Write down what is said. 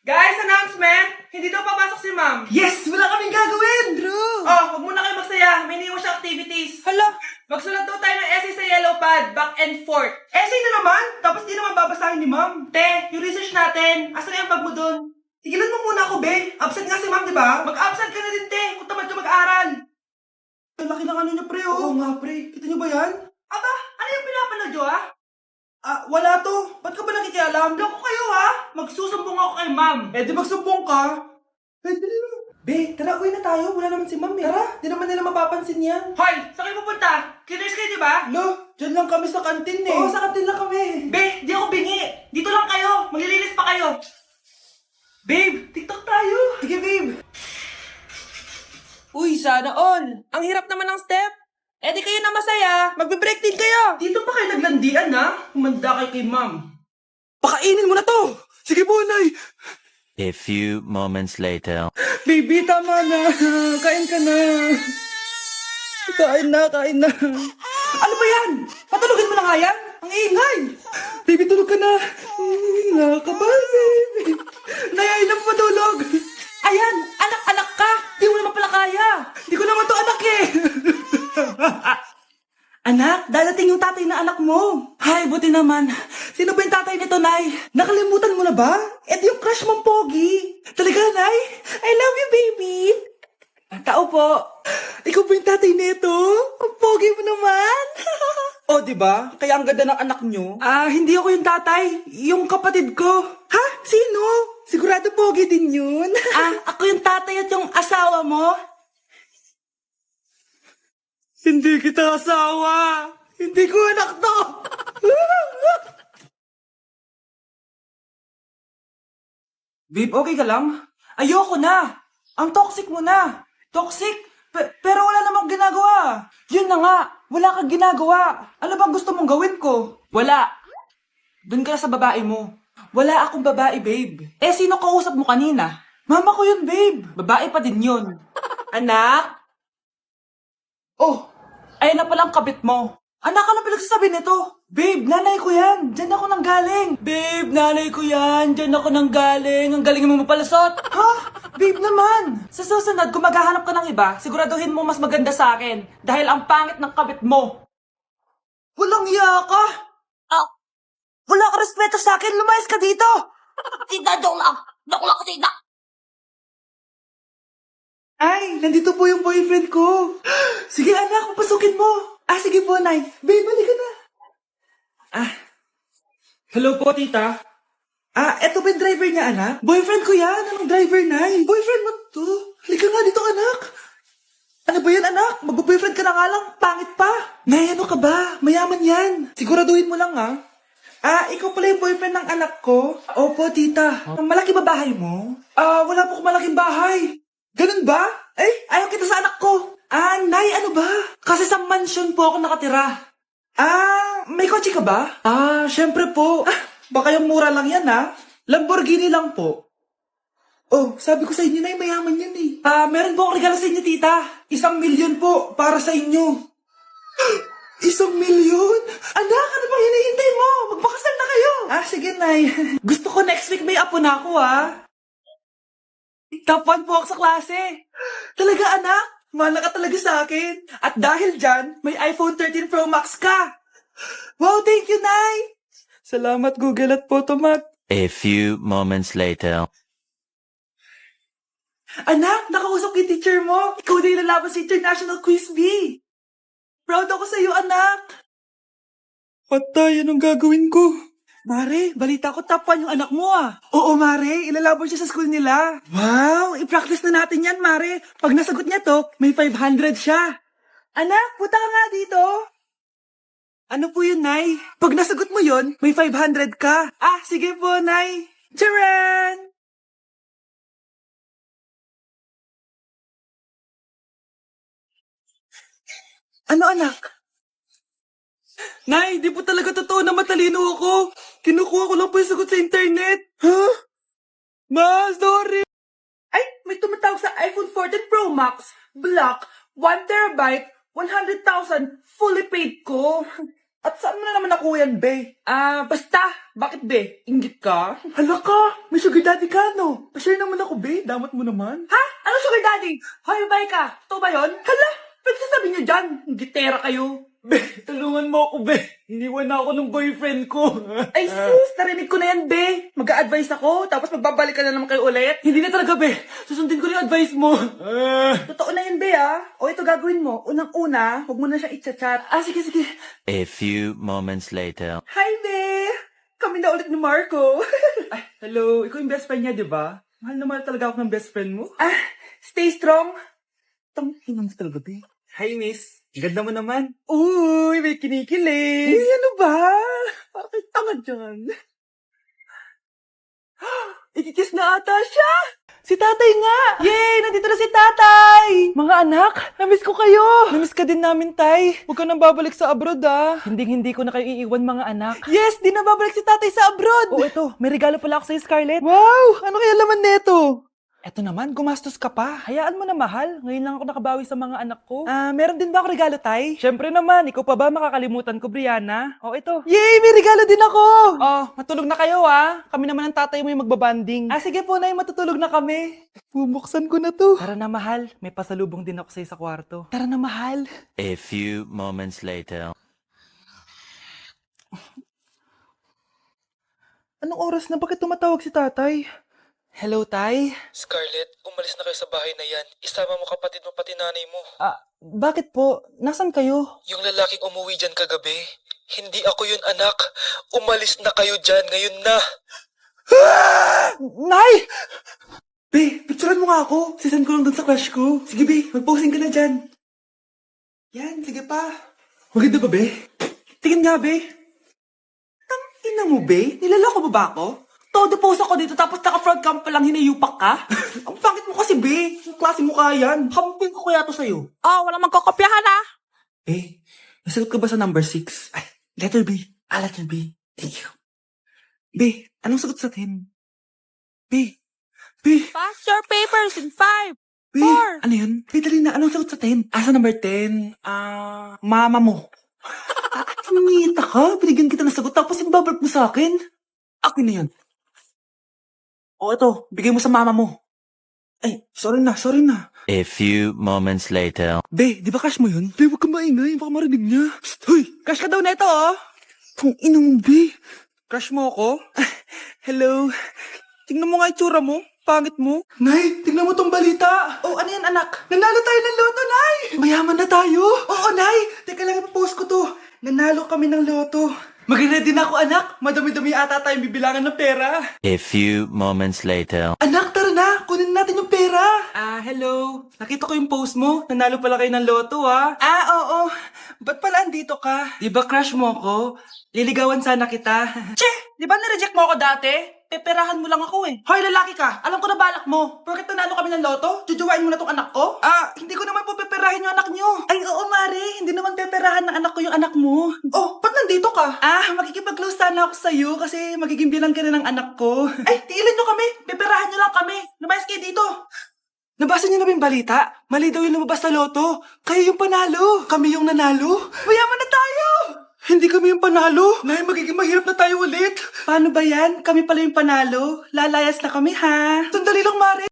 Guys, announcement! Hindi daw papasok si ma'am. Yes! Wala kaming gagawin! True! Oh, huwag muna kayo magsaya. May iniwan siya activities. Hala! Magsulat daw tayo ng essay sa yellow pad, back and forth. Essay na naman! Tapos di naman babasahin ni ma'am. Te, yung research natin. Asan na yung bag mo dun? Tigilan mo muna ako, be. Absent nga si ma'am, di ba? Mag-absent ka na din, te, kung tamad ka mag-aral. Ang laki ng ano niya, pre, oh. Oo nga, pre. Kita niyo ba yan? Aba, ano yung pinapanood nyo, ha? Wala to. Ba't ka ba nakikialam? Loko kayo, ha? Magsusumbong ako kay ma'am. Eh, di magsumbong ka. Eh, dali na. Be, tara, uwi na tayo. Wala naman si ma'am, eh. Tara, di naman nila mapapansin yan. Hoy, saan kayo pupunta? Cleaners kayo, di ba? Lo, dyan lang kami sa kantin, eh. Oo, sa kantin lang kami. Be, di ako bingi. Dito lang kayo. Maglilinis pa kayo. Babe, TikTok tayo. Sige, babe. Uy, sana all. Ang hirap naman ng step. Eh di kayo na masaya. Magbe-break din kayo. Dito pa kayo naglandian, ha? Humanda kayo kay ma'am. Pakainin mo na to. Sige po, Nay. A few moments later. Baby, tama na. Kain ka na. Kain na. Ano ba yan? Patulogin mo na nga yan? Ang ingay. Baby, tulog ka na. Nakakabal, baby. Nayay na matulog. Ayan, anak-anak ka. Di mo naman pala kaya. Di ko naman to anak eh. Anak, dadating yung tatay na anak mo. Hay, buti naman. Sino ba yung tatay nito, Nay? Nakalimutan mo na ba? Ito yung crush mong pogi. Talaga, Nay? I love you, baby. Tao po. Ikaw ba yung tatay nito? Ang pogi mo naman. Oh, di ba? Kaya ang ganda ng anak nyo. Hindi ako yung tatay. Yung kapatid ko. Ha? Sino? Sigurado pogi din yun. Ako yung tatay at yung asawa mo? Hindi kita asawa. Hindi ko anak to. Babe, okay ka lang? Ayoko na. Ang toxic mo na. Toxic? Pero wala namang ginagawa. Yun na nga. Wala kang ginagawa. Ano bang gusto mong gawin ko? Wala. Doon ka na sa babae mo. Wala akong babae, babe. Eh, sino kausap mo kanina? Mama ko yun, babe. Babae pa din yun. Anak? Oh, ayan na palang kabit mo. Anak, ano pinagsasabi nito? Babe, nanay ko yan. Diyan ako nang galing. Babe, nanay ko yan. Diyan ako nang galing. Ang galing mo mapalasot. Ha? Babe naman. Sa susunod, kung maghahanap ka ng iba, siguraduhin mo mas maganda sa akin. Dahil ang pangit ng kabit mo. Walang iya ka. Wala ka respeto sa akin. Lumayas ka dito. Tita, joke lang. Joke lang, tita. Ay, nandito po yung boyfriend ko. Sige anak, papasukin mo. Sige po, Nay. Babe, balik ka na. Hello po, tita. Eto ba yung driver niya, anak? Boyfriend ko yan. Anong driver, Nay? Boyfriend mo to? Halika nga dito, anak. Ano ba yan, anak? Magbo-boyfriend ka na nga lang. Pangit pa. Nay, ano ka ba? Mayaman yan. Siguraduhin mo lang, ha? Ikaw pala yung boyfriend ng anak ko? Opo, tita. Malaki ba bahay mo? Wala po akong malaking bahay. Ganun ba? Ayaw kita sa anak ko. Nay, ano ba? Kasi sa mansion po ako nakatira. May kotse ka ba? Syempre po. Baka yung mura lang yan, ha? Lamborghini lang po. Oh, sabi ko sa inyo, Nay, mayaman yan eh. Meron po akong regalo sa inyo, tita. 1,000,000 po para sa inyo. 1,000,000? Anak, ano bang hinihintay mo? Magpakasal na kayo. Sige, Nay. Gusto ko next week may apo na ako, ha? Top 1 po ako sa klase. Talaga, anak? Mahal ka talaga sa akin. At dahil dyan, may iPhone 13 Pro Max ka. Wow, thank you, Nay. Salamat, Google at Photomat. A few moments later. Anak, nakausap yung teacher mo. Ikaw na yung lalaban sa International Quiz Bee. Proud ako sa iyo, anak. Patay, anong gagawin ko? Mare, balita ko top 1 yung anak mo Oo, Mare, ilalaban siya sa school nila. Wow, i-practice na natin yan, Mare. Pag nasagot niya to, may 500 siya. Anak, punta ka nga dito. Ano po yun, Nay? Pag nasagot mo yun, may 500 ka. Sige po, Nay. Charan! Ano, anak? Nay, di po talaga totoo na matalino ako. Kinukuha ko lang po yung sagot sa internet. Ma, sorry. Ay, may tumatawag sa iPhone 14 Pro Max. Black, 1 terabyte, 100,000, fully paid ko. At saan mo na naman nakuha yan, be? Basta. Bakit, be? Inggit ka? Hala ka! May sugar daddy ka, no? Pa-share naman ako, be. Damat mo naman. Ha? Ano sugar daddy? Hoy, bay ka. Totoo ba yun? Hala! Pwede sasabihin niyo dyan. Inggitera kayo. Be, tulungan mo ako, be. Iniwan na ako ng boyfriend ko. Ay, sus! Narinig ko na yan, be. Mag-a-advise ako, tapos magbabalik ka na naman kayo ulit. Hindi na talaga, be. Susundin ko na yung advice mo. Totoo na yan, be, ah. O, ito gagawin mo. Unang-una, huwag mo na siya i-chat. Sige, sige. A few moments later. Hi, be! Kami na ulit ni Marco. Ay, hello. Ikaw yung best friend niya, di ba? Mahal na mahal talaga ako ng best friend mo. Stay strong. Tanginang talaga, be. Hi, miss. Ganda mo naman. Uy, may kinikilig. Uy, ano ba? Bakit tanga dyan? Ikikiss na ata siya. Si tatay nga! Yay! Nandito na si tatay! Mga anak, namiss ko kayo! Namiss ka din namin, tay. Huwag ka nang babalik sa abroad, ah. Hindi ko na kayo iiwan, mga anak. Yes! Di na babalik si tatay sa abroad! Oh, ito. May regalo pala ako sa'yo, Scarlett. Wow! Ano kaya laman neto? Eto naman, gumastos ka pa. Hayaan mo na, mahal. Ngayon lang ako nakabawi sa mga anak ko. Meron din ba ako regalo, tay? Siyempre naman, ikaw pa ba makakalimutan ko, Brianna? Oh, ito. Yay! May regalo din ako! Oh, matulog na kayo, ah. Kami naman ang tatay mo yung magbabanding. Sige po, nay, matutulog na kami. Bubuksan ko na to. Tara na, mahal. May pasalubong din ako sa'yo sa kwarto. Tara na, mahal. A few moments later. Anong oras na? Bakit tumatawag si tatay? Hello, tay? Scarlett, umalis na kayo sa bahay na yan. Isama mo kapatid mo pati nanay mo. Bakit po? Nasaan kayo? Yung lalaking umuwi dyan kagabi, hindi ako yun, anak. Umalis na kayo dyan ngayon na. Nay! Be, picturean mo nga ako. Sisend ko lang dun sa crush ko. Sige, be, mag-posing ka na dyan. Yan, sige pa. Maganda ba, be? Tingin nga, be. Tangina mo, be? Nilaloko mo ba ako? Todo post ako dito tapos naka-front cam pa lang hinayupak ka? Ang pangit mo kasi, be. Ang klase mo ka yan. Hamping ko kaya to sa'yo. Wala magkakopyahan ah. Nasagot ka ba sa number 6? Ay, letter B. Letter B. Thank you. B, anong sagot sa 10? B. Pass your papers in 5. B, ano yun? B, dali na. Anong sagot sa 10? Sa number 10, mama mo. Tumingita ka? Binigyan kita ng sagot tapos ibabalak mo sa akin? Akin na yun. Ito. Bigay mo sa mama mo. Ay, sorry na. A few moments later. Be, di ba crush mo yun? Be, huwag ka maingay. Baka marinig niya. Psst, hoy! Crush ka daw na ito, oh! Kung ina mo, Be. Crush mo ako? Hello. Tingnan mo nga itsura mo. Pangit mo. Nay, tingnan mo tong balita. Oh, ano yan, anak? Nanalo tayo ng loto, Nay! Mayaman na tayo. Oo, Nay. Teka lang, ipapost ko to. Nanalo kami ng loto. Mag-ready na ako, anak. Madami-dami ata tayong bibilangan ng pera. A few moments later. Anak, tara na. Kunin natin yung pera. Hello. Nakita ko yung post mo. Nanalo pala kayo ng loto, ah. Oo. Ba't pala andito ka? Di ba crush mo ako? Liligawan sana kita. Che! Di ba na-reject mo ako dati? Peperahan mo lang ako eh. Hoy, lalaki ka. Alam ko na balak mo. Porket nanalo kami ng loto, jujuwain mo na tong anak ko? Hindi ko naman po peperahin yung anak nyo. Ay, oo, Mare. Hindi naman peperahan ng anak ko yung anak mo. Oh, ba't nandito ka? Makikipag-close sana ako sa'yo kasi magiging bilang ka na ng anak ko. Ay, tiilan nyo kami. Peperahan nyo lang kami. Lumayas kayo dito. Nabasa niyo na ba yung balita? Mali daw yung lumabas sa loto. Kayo yung panalo. Kami yung nanalo. Mayaman na tayo! Hindi kami yung panalo. Nay, magiging mahirap na tayo ulit. Paano ba yan? Kami pala yung panalo. Lalayas na kami, ha? Sandali lang, Mare.